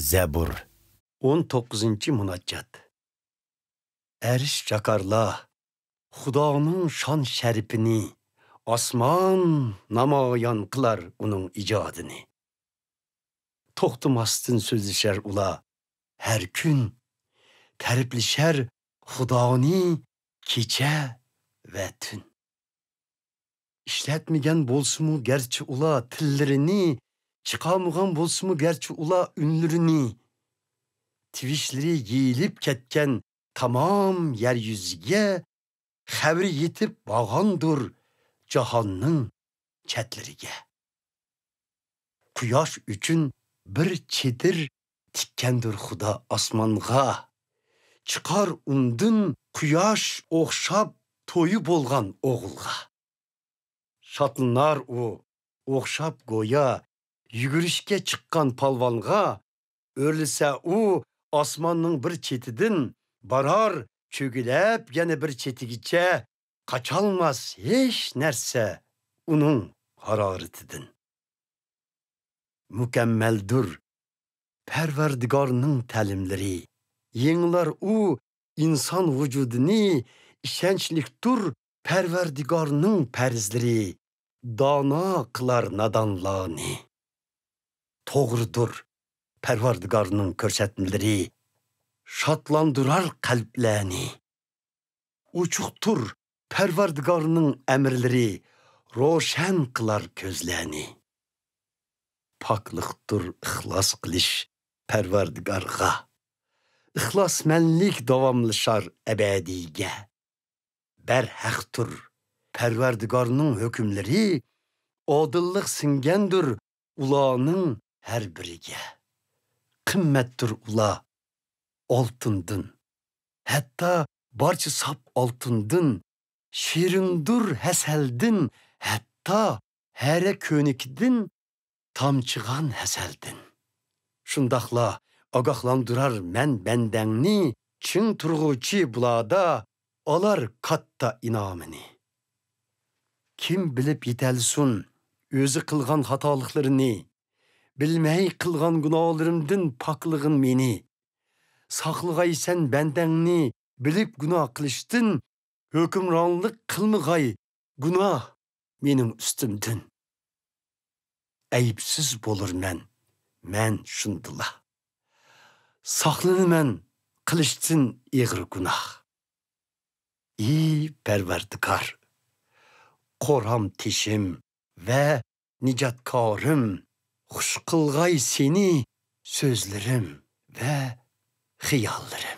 Zebur 19. munaccat. Eriş jakarla Xudoning şan şerifini, osmon namoyon qilar uning ijodini. To'xtamasdan so'zlashar ular har kun, ta'riflashar Xudoni kecha va tun. İşletmegen bolsumu gerçi ular tillerini, chiqolmagan bolsumu gerçi ular unlarini. Twishleri yeyilip ketken tamam yeryüzüge xabri yetip bağandır jahonning chatlariga. Quyosh uchun bir chetir tikkandir Xudo osmonga. Chiqar undan quyosh o'xshab to'yi bo'lgan o'g'ilga. Şatlınar o, o'xshab go'yo yugurishga chiqqan palvonga. O'rlisa u osmonning bir chetidan barar cho'gilab yana bir chetigacha qacholmas hech narsa uning haroratidan. Mukammaldir Parvardigorning ta'limlari. Yenglar u inson vujudini, ishonchlikdir Parvardigorning farzlari. Dono qilar nadonlarni. To'g'ridir Parvardigorning ko'rsatmalari. Shotlandirar qalblarni. Uchuqdir Parvardigorning amrlari. Ro'shan qilar ko'zlarni. Pokliqdir ixlos qilish Parvardigorga. İxlosmanlik davomlashar abadiyga. Barhaqdir Parvardigorning hukmlari. Odillik singandir ularning har biriga. Qimmatdir ular oltindan, hatto barcha sap oltindan, shirindir hasaldan, hatto hara ko'nikdan, tamchigan hasaldan. Shundaqla ogohlantirar men bandangni, chin turg'uvchi bularda olar katta inomini. Kim bilib yetalsun o'zi qilgan xatoliklarini, bilmay qilgan gunohlarimdan poklig'in meni. Saqlag'aysan bandangni bilib gunoh qilishdan, hukmronlik qilmag'ay gunoh mening ustimdan. Aybsiz bo'lurman men shundila. Saqlanaman qilishdan ig'ir gunoh. Ey Parvardigor, qo'ram tishim va nijotkorim, xush qilg'ay seni so'zlarim va xiyollarim.